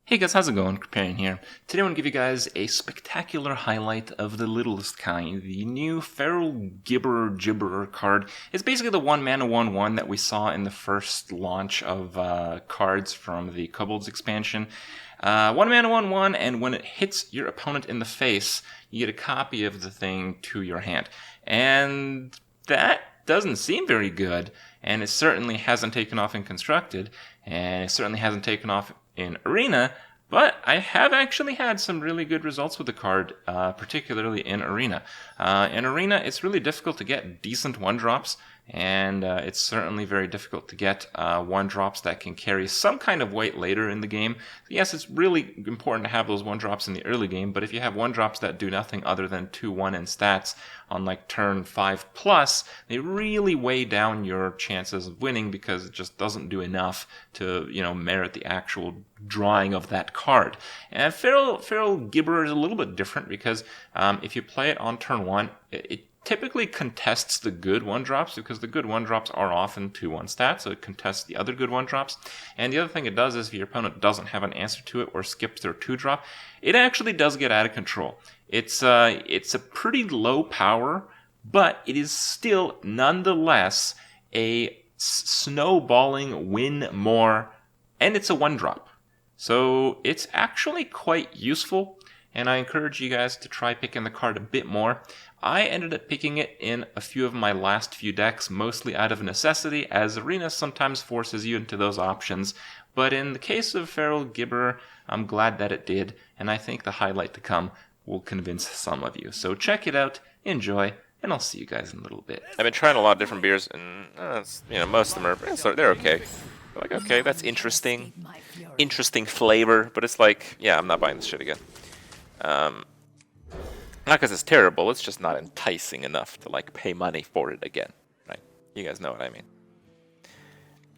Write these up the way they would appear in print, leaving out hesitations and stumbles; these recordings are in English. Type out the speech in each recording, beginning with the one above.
Hey guys, how's it going? Kripparrian here. Today I want to give you guys a spectacular highlight of the littlest kind, the new Feral Gibberer card. It's basically the 1-mana 1/1 that we saw in the first launch of cards from the Kobolds expansion. 1-mana 1/1, and when it hits your opponent in the face, you get a copy of the thing to your hand. And that doesn't seem very good, and it certainly hasn't taken off in Constructed, and it certainly hasn't taken off in Arena, but I have actually had some really good results with the card, particularly in Arena. In Arena, it's really difficult to get decent 1-drops, and it's certainly very difficult to get 1-drops that can carry some kind of weight later in the game. Yes, it's really important to have those 1-drops in the early game, but if you have 1-drops that do nothing other than 2/1 in stats on like turn 5+, they really weigh down your chances of winning because it just doesn't do enough to, merit the actual drawing of that card. And Feral Gibberer is a little bit different because if you play it on turn 1, it typically contests the good 1-drops because the good 1-drops are often 2/1 stats, so it contests the other good 1-drops. And the other thing it does is if your opponent doesn't have an answer to it or skips their 2-drop, it actually does get out of control. It's a pretty low power, but it is still nonetheless a snowballing win more, and it's a 1-drop. So it's actually quite useful, and I encourage you guys to try picking the card a bit more. I ended up picking it in a few of my last few decks, mostly out of necessity, as Arena sometimes forces you into those options. But in the case of Feral Gibberer, I'm glad that it did, and I think the highlight to come will convince some of you. So check it out, enjoy, and I'll see you guys in a little bit. I've been trying a lot of different beers, and most of them are they're okay. They're like, okay, that's interesting flavor, but it's like, yeah, I'm not buying this shit again. Not because it's terrible, it's just not enticing enough to like pay money for it again, right? You guys know what I mean.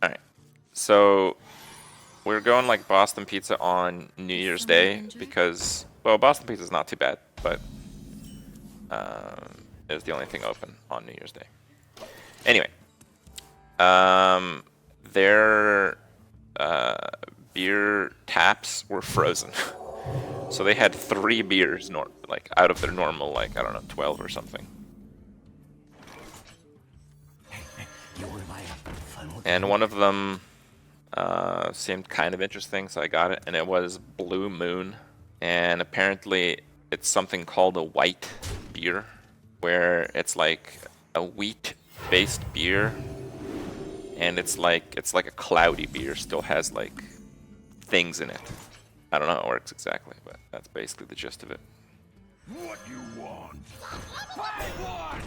All right, so we're going like Boston Pizza on New Year's Day because, well, Boston Pizza is not too bad, but it's the only thing open on New Year's Day. Anyway, their beer taps were frozen. So they had 3 beers, like out of their normal, like, I don't know, 12 or something. And one of them seemed kind of interesting, so I got it, and it was Blue Moon. And apparently it's something called a white beer, where it's like a wheat-based beer, and it's like a cloudy beer, still has like things in it. I don't know how it works exactly, but that's basically the gist of it. What you want? I want.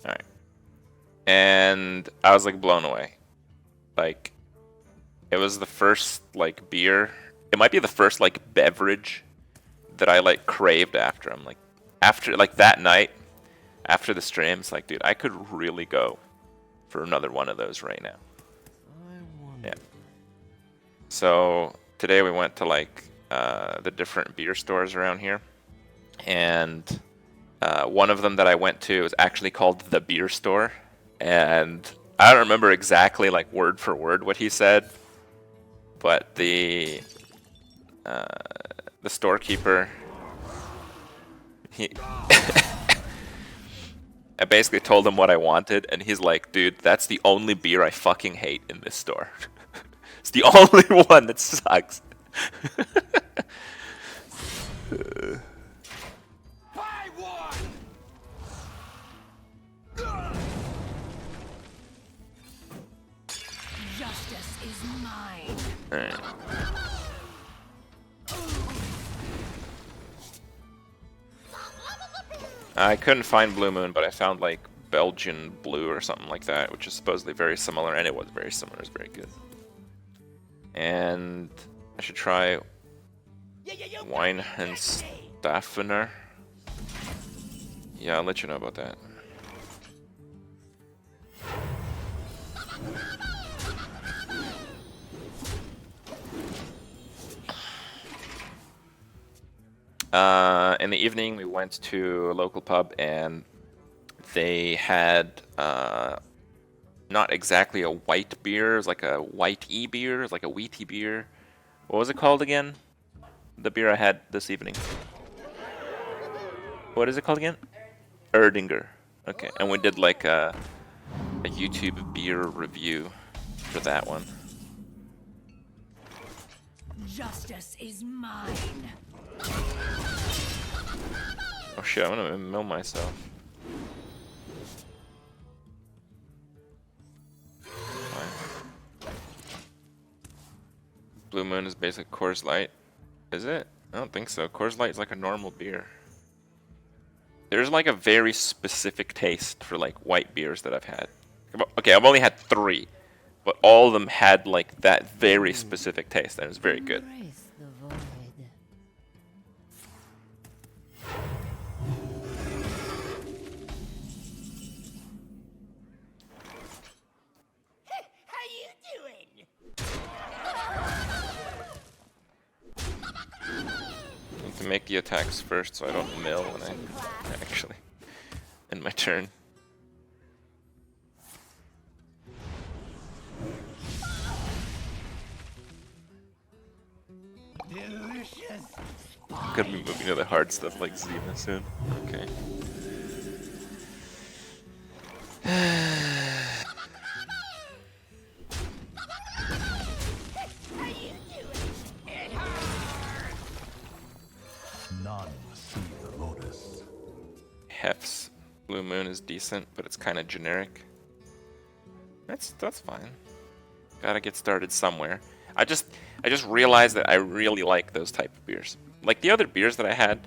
All right, and I was like blown away. Like, it was the first like beer. It might be the first like beverage that I like craved after. I'm like, after like that night, after the stream, it's like, dude, I could really go for another one of those right now. Yeah. So today we went to like the different beer stores around here, and one of them that I went to is actually called the Beer Store, and I don't remember exactly like word for word what he said, but the storekeeper, I basically told him what I wanted, and he's like, dude, that's the only beer I fucking hate in this store. It's the only one that sucks. Buy one. Justice is mine. All right. I couldn't find Blue Moon, but I found like Belgian Blue or something like that, which is supposedly very similar, and it was very similar. It's very good. And I should try Wine and Staffener. Yeah, I'll let you know about that. In the evening, we went to a local pub, and they had not not exactly a white beer. It's like a white beer. It's like a wheaty beer. What was it called again? The beer I had this evening. What is it called again? Erdinger. Okay, and we did like a YouTube beer review for that one. Justice is mine. Oh shit, I'm gonna mill myself. Fine. Blue Moon is basically Coors Light. Is it? I don't think so. Coors Light is like a normal beer. There's like a very specific taste for like white beers that I've had. Okay, I've only had 3, but all of them had like that very specific taste, and it was very good. Embrace the void. How you doing? I need to make the attacks first so I don't mill when I actually in my turn. Delicious. Could be moving to the hard stuff like Zima soon. Okay. None see the lotus. Hef's Blue Moon is decent, but it's kind of generic. That's fine. Gotta get started somewhere. I just realized that I really like those type of beers. Like the other beers that I had,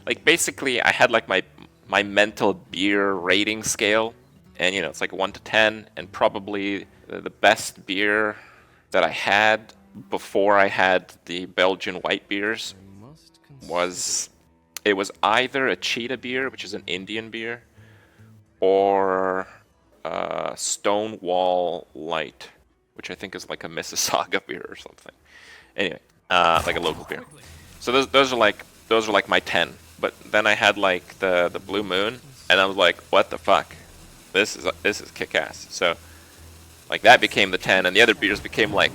like basically I had like my mental beer rating scale, and you know it's like 1 to 10, and probably the best beer that I had before I had the Belgian white beers was either a cheetah beer, which is an Indian beer, or Stonewall Light, which I think is like a Mississauga beer or something. Anyway, like a local beer. So those are like my 10. But then I had like the Blue Moon, and I was like, what the fuck? This is kick-ass. So like that became the 10, and the other beers became like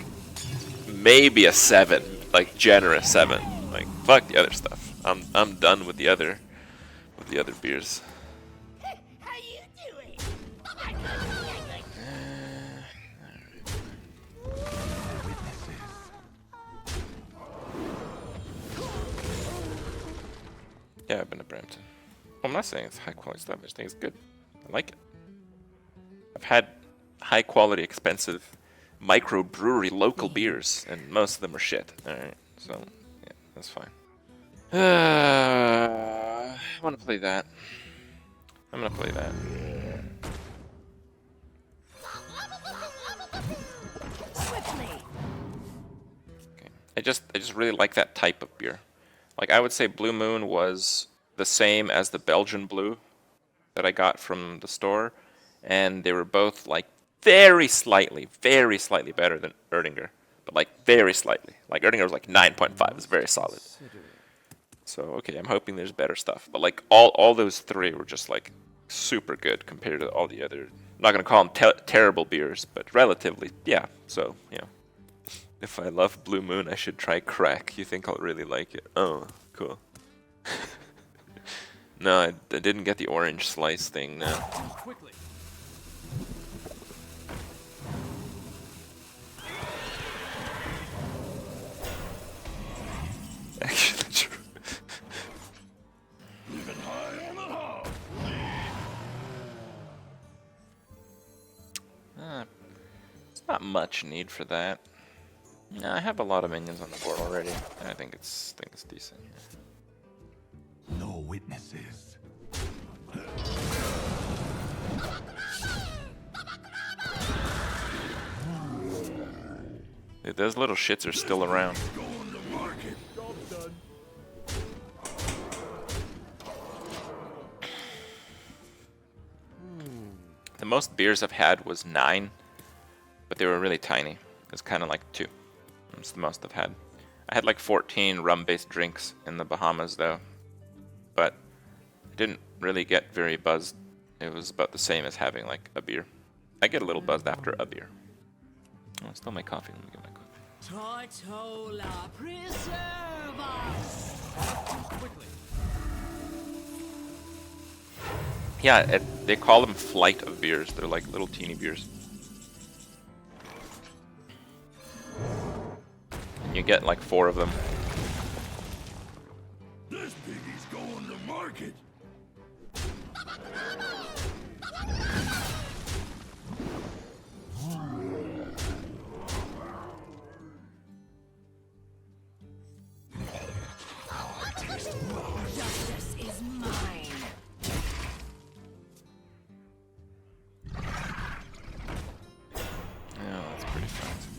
maybe a 7, like generous 7. Like fuck the other stuff. I'm done with the other beers. How you doing? Yeah, I've been to Brampton. I'm not saying it's high quality stuff. I just think it's good. I like it. I've had high quality, expensive microbrewery local beers, and most of them are shit. All right, so yeah, that's fine. I want to play that. I'm gonna play that. Swiftly. Okay. I just really like that type of beer. Like I would say Blue Moon was the same as the Belgian Blue that I got from the store, and they were both like very slightly better than Erdinger, but like very slightly. Like Erdinger was like 9.5. It's very solid. So okay, I'm hoping there's better stuff. But like all those 3 were just like super good compared to all the other. I'm not gonna call them terrible beers, but relatively, yeah. So you know, if I love Blue Moon, I should try Crack. You think I'll really like it? Oh, cool. No, I didn't get the orange slice thing. No. Quickly. Actually, true. Even high on the hog. It's not much need for that. Yeah, I have a lot of minions on the board already. I think it's decent. No witnesses. Dude, those little shits are still around. Go on the market. Job done. The most beers I've had was 9, but they were really tiny. It was kind of like 2. That's the most I've had. I had like 14 rum-based drinks in the Bahamas though, but I didn't really get very buzzed. It was about the same as having like a beer. I get a little buzzed after a beer. Oh, I still make coffee. Let me get my coffee. Tortola, preserve us! Quickly. Yeah, they call them flight of beers. They're like little teeny beers. And you get like 4 of them. This piggy's going to market. Justice is mine. Yeah, that's pretty fast.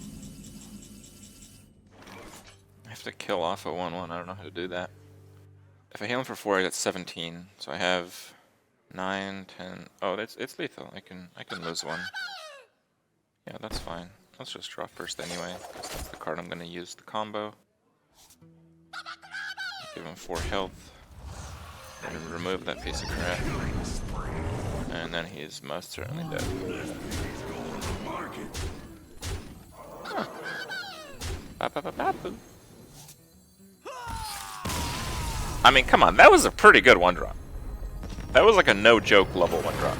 I have to kill off a 1/1. I don't know how to do that. If I heal him for 4, I get 17. So I have 9, 10. Oh, it's lethal. I can lose 1. Yeah, that's fine. Let's just draw first anyway, because that's the card I'm gonna use the combo. Give him 4 health. And remove that piece of crap. And then he's most certainly dead. This piggy's going to market. Huh. Ba-ba-ba-ba-boo. I mean, come on, that was a pretty good 1-drop. That was like a no-joke level 1-drop.